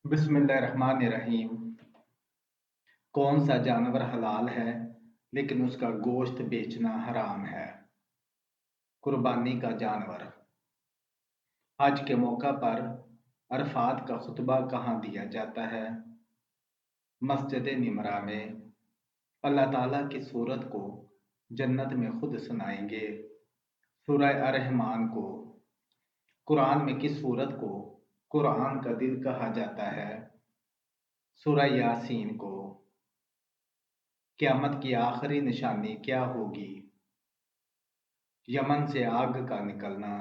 بسم اللہ الرحمن الرحیم۔ کون سا جانور حلال ہے لیکن اس کا گوشت بیچنا حرام ہے؟ قربانی کا جانور۔ حج کے موقع پر عرفات کا خطبہ کہاں دیا جاتا ہے؟ مسجد نمرہ میں۔ اللہ تعالیٰ کی صورت کو جنت میں خود سنائیں گے۔ سورہ الرحمن کو۔ قرآن میں کس سورت کو قرآن کا دل کہا جاتا ہے؟ سورہ یاسین کو۔ قیامت کی آخری نشانی کیا ہوگی؟ یمن سے آگ کا نکلنا۔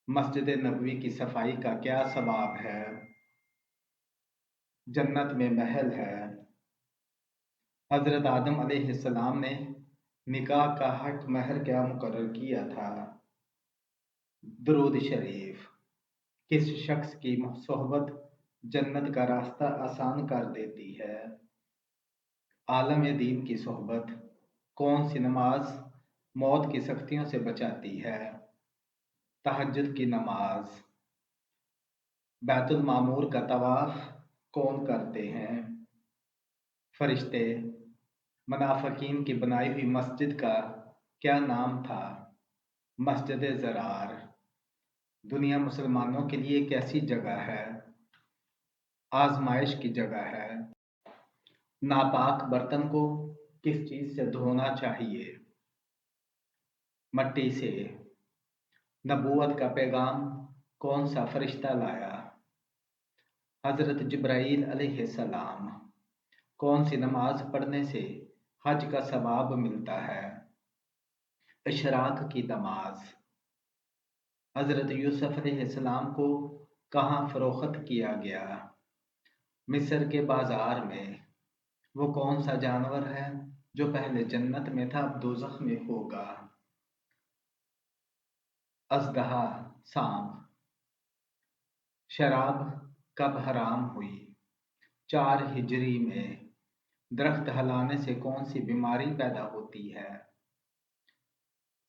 مسجد نبوی کی صفائی کا کیا ثواب ہے؟ جنت میں محل ہے۔ حضرت آدم علیہ السلام نے نکاح کا حق مہر کیا مقرر کیا تھا؟ درود شریف۔ کس شخص کی صحبت جنت کا راستہ آسان کر دیتی ہے؟ عالم دین کی صحبت۔ کون سی نماز موت کی سختیوں سے بچاتی ہے؟ تہجد کی نماز۔ بیت المعمور کا طواف کون کرتے ہیں؟ فرشتے۔ منافقین کی بنائی ہوئی مسجد کا کیا نام تھا؟ مسجد ضرار۔ دنیا مسلمانوں کے لیے کیسی جگہ ہے؟ آزمائش کی جگہ ہے۔ ناپاک برتن کو کس چیز سے دھونا چاہیے؟ مٹی سے۔ نبوت کا پیغام کون سا فرشتہ لایا؟ حضرت جبرائیل علیہ السلام۔ کون سی نماز پڑھنے سے حج کا ثواب ملتا ہے؟ اشراق کی نماز۔ حضرت یوسف علیہ السلام کو کہاں فروخت کیا گیا؟ مصر کے بازار میں۔ وہ کون سا جانور ہے جو پہلے جنت میں تھا اب دوزخ میں ہوگا؟ اژدہا، سانپ۔ شراب کب حرام ہوئی؟ 4 ہجری میں۔ درخت ہلانے سے کون سی بیماری پیدا ہوتی ہے؟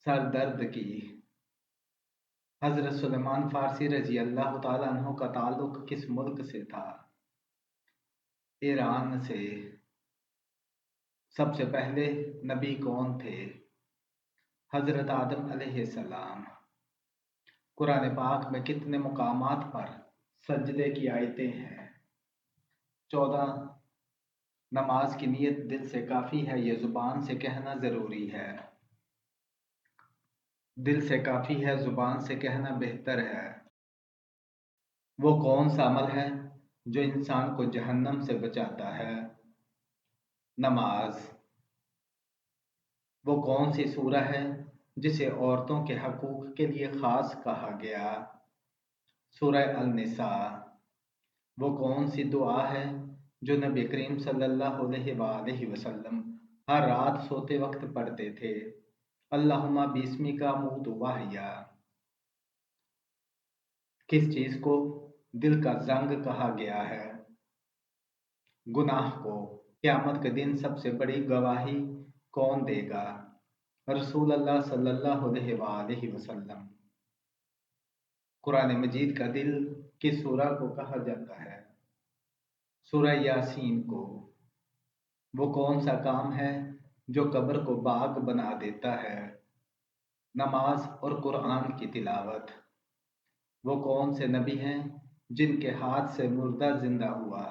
سر درد کی۔ حضرت سلیمان فارسی رضی اللہ تعالیٰ عنہ کا تعلق کس ملک سے تھا؟ ایران سے۔ سب سے پہلے نبی کون تھے؟ حضرت آدم علیہ السلام۔ قرآن پاک میں کتنے مقامات پر سجدے کی آیتیں ہیں؟ 14۔ نماز کی نیت دل سے کافی ہے یا زبان سے کہنا ضروری ہے؟ دل سے کافی ہے، زبان سے کہنا بہتر ہے۔ وہ کون سا عمل ہے جو انسان کو جہنم سے بچاتا ہے؟ نماز۔ وہ کون سی سورہ ہے جسے عورتوں کے حقوق کے لیے خاص کہا گیا؟ سورہ النساء۔ وہ کون سی دعا ہے جو نبی کریم صلی اللہ علیہ وآلہ وسلم ہر رات سوتے وقت پڑھتے تھے؟ اللہم بسمک اموت واحیا۔ کس چیز کو دل کا زنگ کہا گیا ہے؟ گناہ کو۔ قیامت کے دن سب سے بڑی گواہی کون دے گا؟ رسول اللہ صلی اللہ علیہ وآلہ وسلم۔ قرآن مجید کا دل کس سورہ کو کہا جاتا ہے؟ سورہ یاسین کو۔ وہ کون سا کام ہے جو قبر کو باغ بنا دیتا ہے؟ نماز اور قرآن کی تلاوت۔ وہ کون سے نبی ہیں جن کے ہاتھ سے مردہ زندہ ہوا؟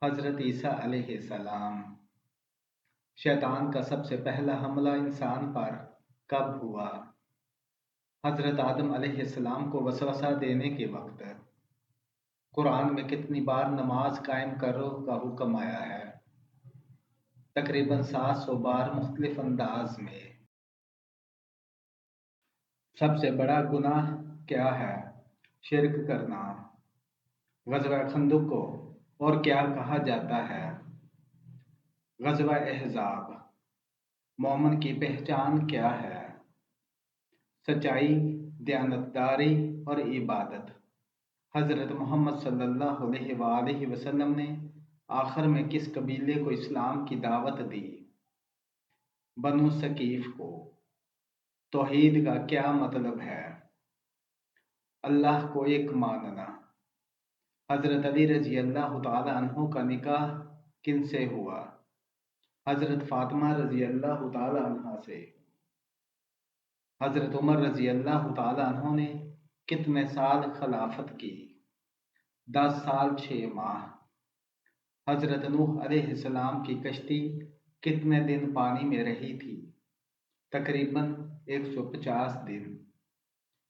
حضرت عیسیٰ علیہ السلام۔ شیطان کا سب سے پہلا حملہ انسان پر کب ہوا؟ حضرت آدم علیہ السلام کو وسوسہ دینے کے وقت۔ قرآن میں کتنی بار نماز قائم کرو کا حکم آیا ہے؟ تقریباً 700 بار مختلف انداز میں۔ سب سے بڑا گناہ کیا ہے؟ شرک کرنا۔ غزوہ خندق کو اور کیا کہا جاتا ہے؟ غزوہ احزاب۔ مومن کی پہچان کیا ہے؟ سچائی، دیانتداری اور عبادت۔ حضرت محمد صلی اللہ علیہ وآلہ وسلم نے آخر میں کس قبیلے کو اسلام کی دعوت دی؟ بنو ثقیف کو۔ توحید کا کیا مطلب ہے؟ اللہ کو ایک ماننا۔ حضرت علی رضی اللہ تعالی عنہ کا نکاح کن سے ہوا؟ حضرت فاطمہ رضی اللہ تعالی عنہ سے۔ حضرت عمر رضی اللہ تعالی عنہ نے کتنے سال خلافت کی؟ 10 سال 6 ماہ۔ حضرت نوح علیہ السلام کی کشتی کتنے دن پانی میں رہی تھی؟ تقریباً 150 دن۔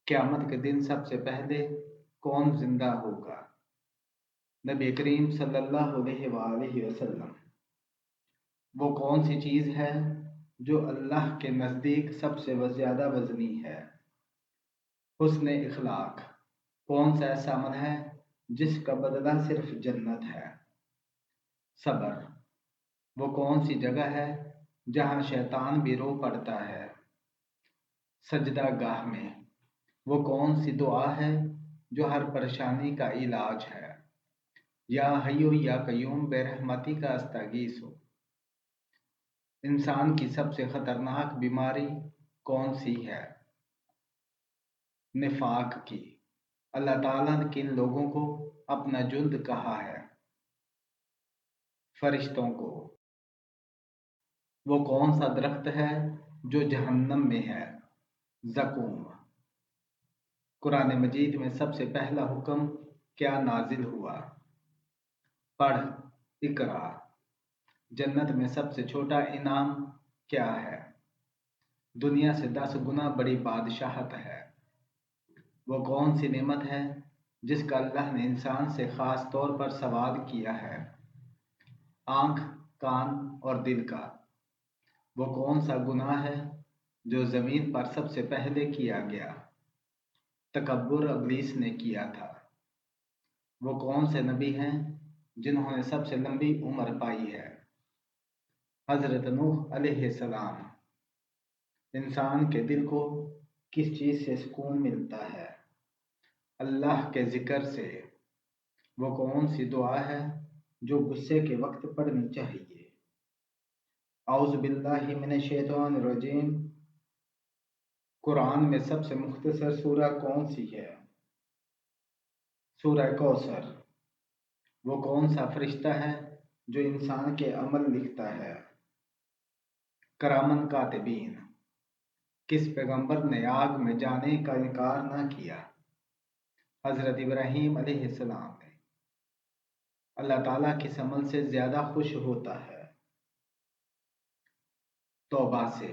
قیامت کے دن سب سے پہلے کون زندہ ہوگا؟ نبی کریم صلی اللہ علیہ وآلہ وسلم۔ وہ کون سی چیز ہے جو اللہ کے نزدیک سب سے زیادہ وزنی ہے؟ حسن اخلاق۔ کون سا ایسا عمل ہے جس کا بدلہ صرف جنت ہے؟ صبر۔ وہ کون سی جگہ ہے جہاں شیطان بھی رو پڑتا ہے؟ سجدہ گاہ میں۔ وہ کون سی دعا ہے جو ہر پریشانی کا علاج ہے؟ یا حیو یا قیوم بے رحمتی کا استغیث ہو۔ انسان کی سب سے خطرناک بیماری کون سی ہے؟ نفاق کی۔ اللہ تعالیٰ نے کن لوگوں کو اپنا جند کہا ہے؟ فرشتوں کو۔ وہ کون سا درخت ہے جو جہنم میں ہے؟ زقوم۔ قرآن مجید میں سب سے پہلا حکم کیا نازل ہوا؟ پڑھ، اقرا۔ جنت میں سب سے چھوٹا انعام کیا ہے؟ دنیا سے 10 گنا بڑی بادشاہت ہے۔ وہ کون سی نعمت ہے جس کا اللہ نے انسان سے خاص طور پر سوال کیا ہے؟ آنکھ، کان اور دل کا۔ وہ کون سا گناہ ہے جو زمین پر سب سے پہلے کیا گیا؟ تکبر ابلیس نے کیا تھا۔ وہ کون سے نبی ہیں جنہوں نے سب سے لمبی عمر پائی ہے؟ حضرت نوح علیہ السلام۔ انسان کے دل کو کس چیز سے سکون ملتا ہے؟ اللہ کے ذکر سے۔ وہ کون سی دعا ہے جو غصے کے وقت پڑھنی چاہیے؟ اعوذ باللہ من الشیطان الرجیم۔ قرآن میں سب سے مختصر سورہ کون سی ہے؟ سورہ کوثر۔ وہ کون سا فرشتہ ہے جو انسان کے عمل لکھتا ہے؟ کرامن کاتبین۔ کس پیغمبر نے آگ میں جانے کا انکار نہ کیا؟ حضرت ابراہیم علیہ السلام نے۔ اللہ تعالیٰ کس عمل سے زیادہ خوش ہوتا ہے؟ توبہ سے۔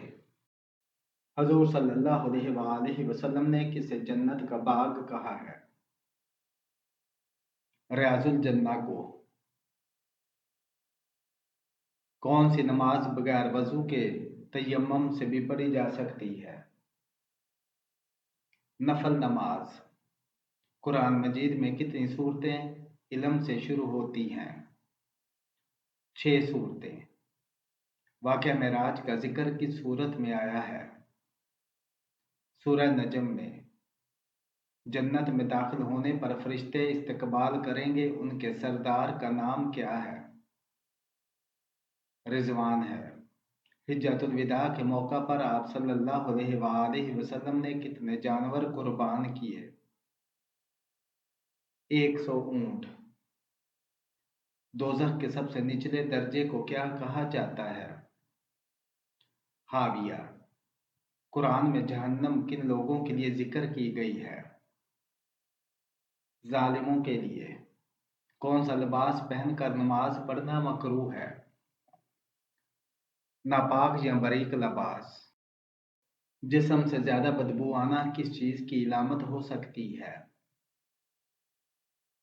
حضور صلی اللہ علیہ وآلہ وسلم نے کسے جنت کا باغ کہا ہے؟ ریاض الجنہ کو۔ کون سی نماز بغیر وضو کے تیمم سے بھی پڑھی جا سکتی ہے؟ نفل نماز۔ قرآن مجید میں کتنی صورتیں علم سے شروع ہوتی ہیں؟ 6 صورتیں۔ واقعہ معراج کا ذکر کس صورت میں آیا ہے؟ سورہ نجم میں۔ جنت میں داخل ہونے پر فرشتے استقبال کریں گے، ان کے سردار کا نام کیا ہے؟ رضوان ہے۔ حجۃ الوداع کے موقع پر آپ صلی اللہ علیہ وآلہ وسلم نے کتنے جانور قربان کیے؟ 100 اونٹ۔ دوزخ کے سب سے نچلے درجے کو کیا کہا جاتا ہے؟ حاویہ۔ قرآن میں جہنم کن لوگوں کے لیے ذکر کی گئی ہے؟ ظالموں کے لیے۔ کون سا لباس پہن کر نماز پڑھنا مکروہ ہے؟ ناپاک یا باریک لباس۔ جسم سے زیادہ بدبو آنا کس چیز کی علامت ہو سکتی ہے؟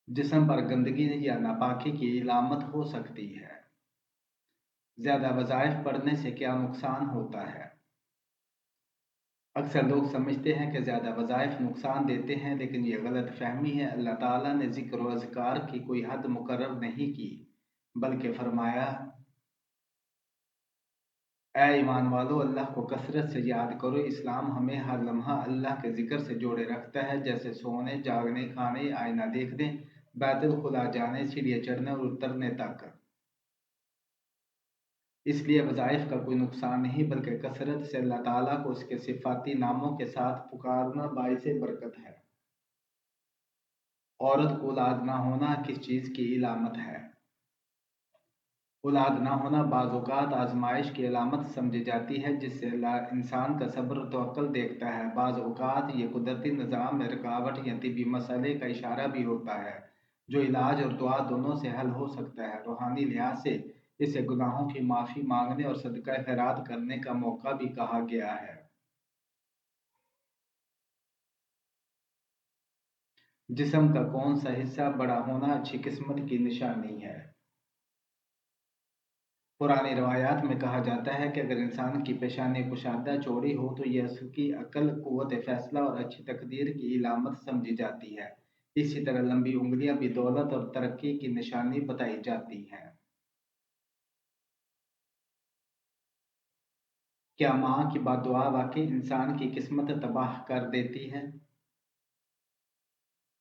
جسم پر گندگی یا ناپاکی کی علامت ہو سکتی ہے۔ زیادہ وظائف پڑھنے سے کیا نقصان ہوتا ہے؟ اکثر لوگ سمجھتے ہیں کہ زیادہ وظائف نقصان دیتے ہیں، لیکن یہ غلط فہمی ہے۔ اللہ تعالیٰ نے ذکر و اذکار کی کوئی حد مقرر نہیں کی، بلکہ فرمایا اے ایمان والو، اللہ کو کثرت سے یاد کرو۔ اسلام ہمیں ہر لمحہ اللہ کے ذکر سے جوڑے رکھتا ہے، جیسے سونے، جاگنے، کھانے، آئینہ دیکھنے، بیت الخلا جانے، سیڑھیاں چڑھنے اور اترنے تک۔ اس لیے وظائف کا کوئی نقصان نہیں، بلکہ کثرت سے اللہ تعالیٰ کو اس کے صفاتی ناموں کے ساتھ پکارنا باعث برکت ہے۔ عورت کو اولاد نہ ہونا کس چیز کی علامت ہے؟ اولاد نہ ہونا بعض اوقات آزمائش کی علامت سمجھی جاتی ہے جس سے انسان کا صبر و توکل دیکھتا ہے۔ بعض اوقات یہ قدرتی نظام میں رکاوٹ یا طبی مسئلے کا اشارہ بھی ہوتا ہے جو علاج اور دعا دونوں سے حل ہو سکتا ہے۔ روحانی لحاظ سے اسے گناہوں کی معافی مانگنے اور صدقہ خیرات کرنے کا موقع بھی کہا گیا ہے۔ جسم کا کون سا حصہ بڑا ہونا اچھی قسمت کی نشانی ہے؟ پرانی روایات میں کہا جاتا ہے کہ اگر انسان کی پیشانی کشادہ چوڑی ہو تو یہ اس کی عقل، قوت فیصلہ اور اچھی تقدیر کی علامت سمجھی جاتی ہے۔ اسی طرح لمبی انگلیاں بھی دولت اور ترقی کی نشانی بتائی جاتی ہیں۔ کیا ماں کی بد دعا واقعی انسان کی قسمت تباہ کر دیتی ہے؟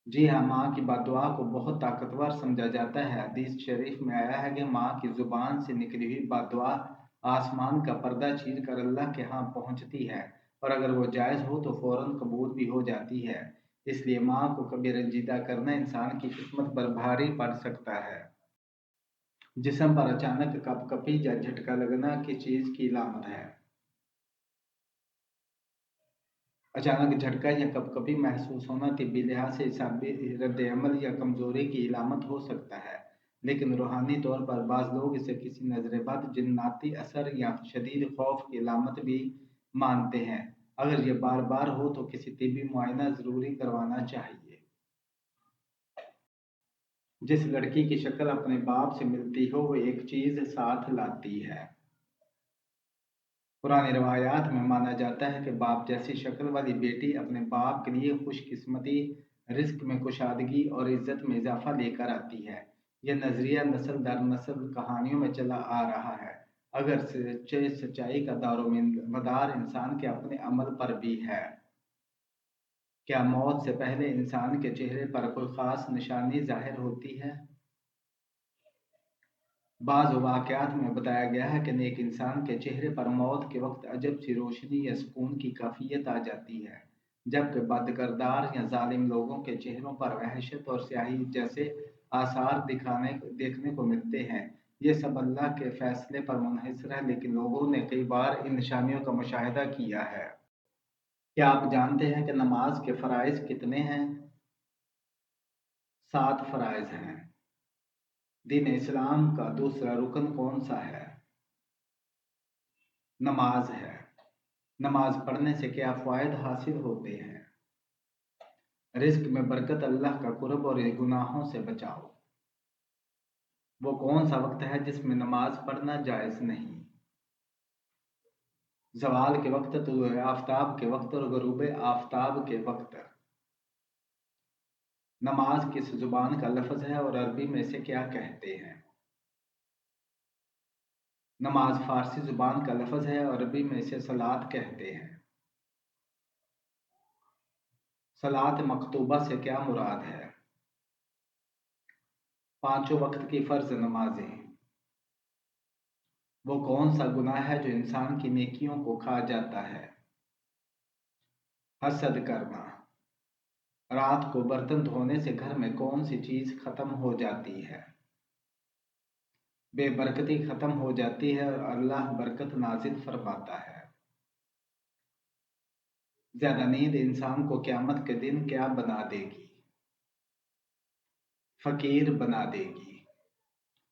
جی ہاں، ماں کی بد دعا کو بہت طاقتور سمجھا جاتا ہے۔ حدیث شریف میں آیا ہے کہ ماں کی زبان سے نکلی ہوئی بد دعا آسمان کا پردہ چیر کر اللہ کے ہاں پہنچتی ہے، اور اگر وہ جائز ہو تو فوراً قبول بھی ہو جاتی ہے۔ اس لیے ماں کو کبھی رنجیدہ کرنا انسان کی قسمت پر بھاری پڑ سکتا ہے۔ جسم پر اچانک کپ کپی یا جھٹکا لگنا کس چیز کی علامت ہے؟ اچانک جھٹکا یا کپ کپی محسوس ہونا طبی لحاظ سے اعصابی رد عمل یا کمزوری کی علامت ہو سکتا ہے، لیکن روحانی طور پر بعض لوگ اسے کسی نظر بد، جناتی اثر یا شدید خوف کی علامت بھی مانتے ہیں۔ اگر یہ بار بار ہو تو کسی طبی معائنہ ضروری کروانا چاہیے۔ جس لڑکی کی شکل اپنے باپ سے ملتی ہو وہ ایک چیز ساتھ لاتی ہے۔ پرانی روایات میں مانا جاتا ہے کہ باپ جیسی شکل والی بیٹی اپنے باپ کے لیے خوش قسمتی، رزق میں کشادگی اور عزت میں اضافہ لے کر آتی ہے۔ یہ نظریہ نسل در نسل کہانیوں میں چلا آ رہا ہے، اگر سچائی کا دار و مدار انسان کے اپنے عمل پر بھی ہے۔ کیا موت سے پہلے انسان کے چہرے پر کوئی خاص نشانی ظاہر ہوتی ہے؟ بعض واقعات میں بتایا گیا ہے کہ نیک انسان کے چہرے پر موت کے وقت عجب سی روشنی یا سکون کی کیفیت آ جاتی ہے، جبکہ بد کردار یا ظالم لوگوں کے چہروں پر وحشت اور سیاہی جیسے آثار دیکھنے کو ملتے ہیں۔ یہ سب اللہ کے فیصلے پر منحصر ہے، لیکن لوگوں نے کئی بار ان نشانیوں کا مشاہدہ کیا ہے۔ کیا آپ جانتے ہیں کہ نماز کے فرائض کتنے ہیں؟ 7 فرائض ہیں۔ دین اسلام کا دوسرا رکن کون سا ہے؟ نماز ہے۔ نماز پڑھنے سے کیا فوائد حاصل ہوتے ہیں؟ رزق میں برکت، اللہ کا قرب اور گناہوں سے بچاؤ۔ وہ کون سا وقت ہے جس میں نماز پڑھنا جائز نہیں؟ زوال کے وقت، طلوع آفتاب کے وقت اور غروب آفتاب کے وقت۔ نماز کس زبان کا لفظ ہے اور عربی میں اسے کیا کہتے ہیں؟ نماز فارسی زبان کا لفظ ہے اور عربی میں اسے صلاۃ کہتے ہیں۔ صلاۃ مکتوبہ سے کیا مراد ہے؟ 5 وقت کی فرض نمازیں۔ وہ کون سا گناہ ہے جو انسان کی نیکیوں کو کھا جاتا ہے؟ حسد کرنا۔ رات کو برتن دھونے سے گھر میں کون سی چیز ختم ہو جاتی ہے؟ بے برکتی ختم ہو جاتی ہے اور اللہ برکت نازل فرماتا ہے۔ زیادہ نیند انسان کو قیامت کے دن کیا بنا دے گی؟ فقیر بنا دے گی۔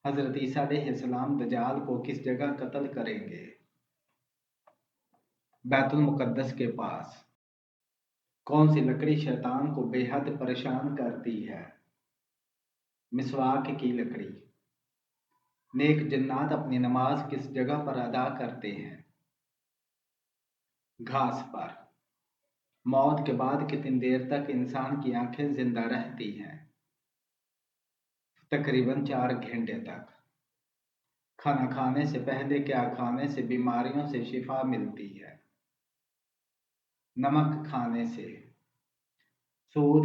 حضرت عیسیٰ علیہ السلام دجال کو کس جگہ قتل کریں گے؟ بیت المقدس کے پاس۔ کون سی لکڑی شیطان کو بے حد پریشان کرتی ہے؟ مسواک کی لکڑی۔ نیک جنات اپنی نماز کس جگہ پر ادا کرتے ہیں؟ گھاس پر۔ موت کے بعد کتنی دیر تک انسان کی آنکھیں زندہ رہتی ہیں؟ تقریباً 4 گھنٹے تک۔ کھانا کھانے سے پہلے کیا کھانے سے بیماریوں سے شفا ملتی ہے؟ نمک کھانے سے۔ سود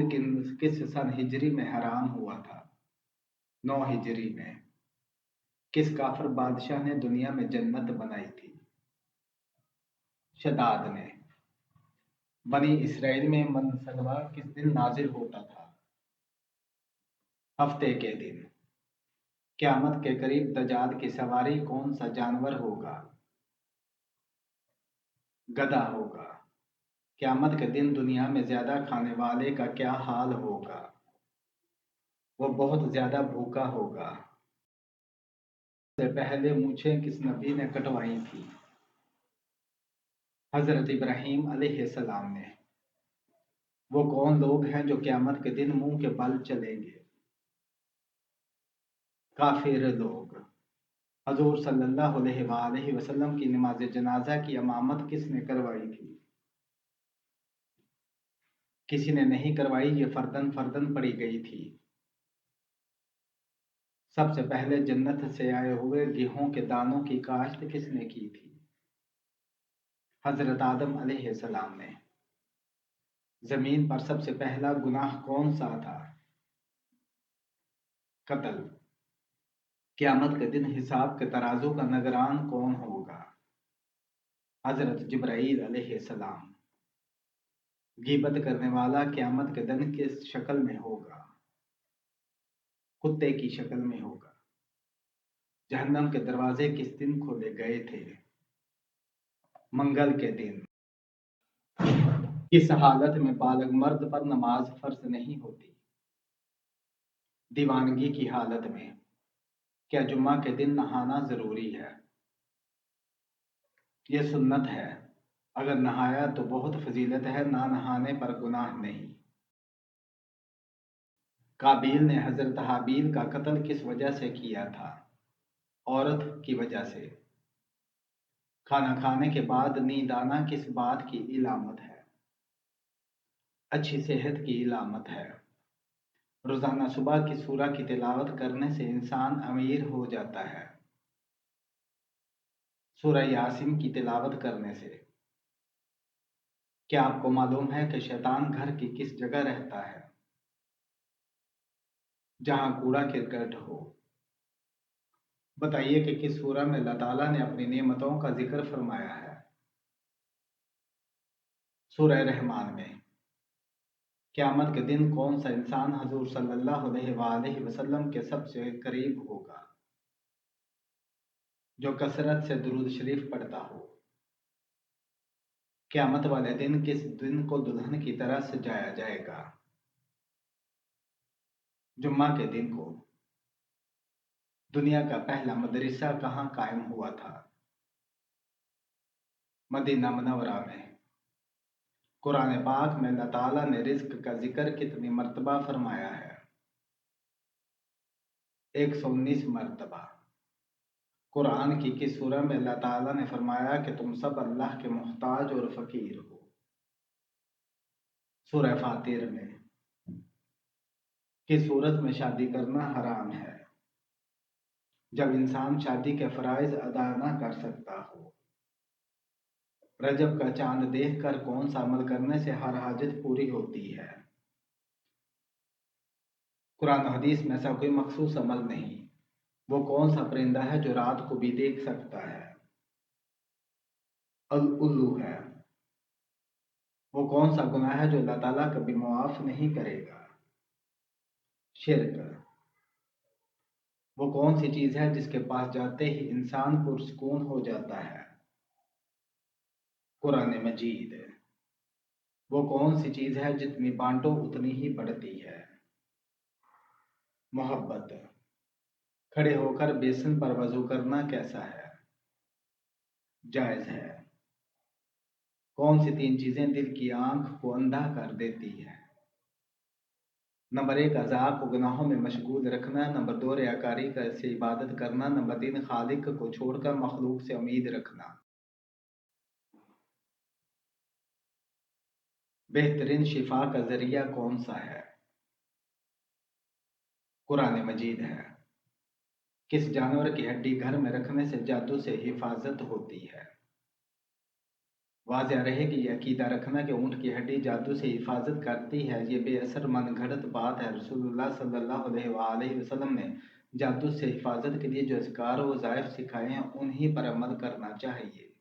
کس سن ہجری میں حرام ہوا تھا؟ 9 ہجری میں۔ کس کافر بادشاہ نے دنیا میں جنت بنائی تھی؟ شداد نے۔ بنی اسرائیل میں منصبہ کس دن نازل ہوتا تھا؟ ہفتے کے دن قیامت کے قریب دجال کی سواری کون سا جانور ہوگا؟ گدھا ہوگا۔ قیامت کے دن دنیا میں زیادہ کھانے والے کا کیا حال ہوگا؟ وہ بہت زیادہ بھوکا ہوگا۔ سے پہلے مونچھیں کس نبی نے کٹوائی تھی؟ حضرت ابراہیم علیہ السلام نے۔ وہ کون لوگ ہیں جو قیامت کے دن منہ کے بل چلیں گے؟ کافر لوگ۔ حضور صلی اللہ علیہ وآلہ وسلم کی نماز جنازہ کی امامت کس نے کروائی تھی؟ کسی نے نہیں کروائی، یہ فردن فردن پڑی گئی تھی۔ سب سے پہلے جنت سے آئے ہوئے گیہوں کے دانوں کی کاشت کس نے کی تھی؟ حضرت آدم علیہ السلام نے۔ زمین پر سب سے پہلا گناہ کون سا تھا؟ قتل۔ قیامت کے دن حساب کے ترازو کا نگران کون ہوگا؟ حضرت جبرائیل علیہ السلام۔ غیبت کرنے والا قیامت کے دن کس شکل میں ہوگا؟ کتے کی شکل میں ہوگا۔ جہنم کے دروازے کس دن کھولے گئے تھے؟ منگل کے دن۔ کس حالت میں بالغ مرد پر نماز فرض نہیں ہوتی؟ دیوانگی کی حالت میں۔ کیا جمعہ کے دن نہانا ضروری ہے؟ یہ سنت ہے۔ اگر نہایا تو بہت فضیلت ہے، نہ نہانے پر گناہ نہیں۔ قابیل نے حضرت حابیل کا قتل کس وجہ سے کیا تھا؟ عورت کی وجہ سے۔ کھانا کھانے کے بعد نیند آنا کس بات کی علامت ہے؟ اچھی صحت کی علامت ہے۔ روزانہ صبح کی سورہ کی تلاوت کرنے سے انسان امیر ہو جاتا ہے؟ سورہ یاسین کی تلاوت کرنے سے۔ کیا آپ کو معلوم ہے کہ شیطان گھر کی کس جگہ رہتا ہے؟ جہاں کوڑا کرکٹ ہو۔ بتائیے کہ کس سورہ میں اللہ تعالیٰ نے اپنی نعمتوں کا ذکر فرمایا ہے؟ سورہ رحمان میں۔ قیامت کے دن کون سا انسان حضور صلی اللہ علیہ وآلہ وسلم کے سب سے قریب ہوگا؟ جو کثرت سے درود شریف پڑھتا ہو۔ قیامت والے دن کس دن کو دلہن کی طرح سجایا جائے گا؟ جمعہ کے دن کو۔ دنیا کا پہلا مدرسہ کہاں قائم ہوا تھا؟ مدینہ منورہ میں۔ قرآن پاک میں اللہ تعالیٰ نے رزق کا ذکر کتنی مرتبہ فرمایا ہے؟ 119 مرتبہ۔ قرآن کی کس سورہ میں اللہ تعالیٰ نے فرمایا کہ تم سب اللہ کے محتاج اور فقیر ہو؟ سورہ فاتر میں۔ کس صورت میں شادی کرنا حرام ہے؟ جب انسان شادی کے فرائض ادا نہ کر سکتا ہو۔ رجب کا چاند دیکھ کر کون سا عمل کرنے سے ہر حاجت پوری ہوتی ہے؟ قرآن و حدیث میں ایسا کوئی مخصوص عمل نہیں۔ وہ کون سا پرندہ ہے جو رات کو بھی دیکھ سکتا ہے؟ الو ہے۔ وہ کون سا گناہ ہے جو اللہ تعالیٰ کبھی معاف نہیں کرے گا؟ شرک۔ وہ کون سی چیز ہے جس کے پاس جاتے ہی انسان پرسکون ہو جاتا ہے؟ قرآن مجید۔ وہ کون سی چیز ہے جتنی بانٹو اتنی ہی بڑھتی ہے؟ محبت۔ کھڑے ہو کر بیسن پر وضو کرنا کیسا ہے؟ جائز ہے۔ کون سی 3 چیزیں دل کی آنکھ کو اندھا کر دیتی ہے؟ نمبر 1 اعضاء کو گناہوں میں مشغول رکھنا، نمبر 2 ریاکاری سے عبادت کرنا، نمبر 3 خالق کو چھوڑ کر مخلوق سے امید رکھنا۔ بہترین شفا کا ذریعہ کون سا ہے؟ قرآن مجید ہے۔ کس جانور کی ہڈی گھر میں رکھنے سے جادو سے حفاظت ہوتی ہے؟ واضح رہے کہ یہ عقیدہ رکھنا کہ اونٹ کی ہڈی جادو سے حفاظت کرتی ہے یہ بے اثر من گھڑت بات ہے۔ رسول اللہ صلی اللہ علیہ وآلہ وسلم نے جادو سے حفاظت کے لیے جو اذکار و وظائف سکھائے ہیں انہی پر عمل کرنا چاہیے۔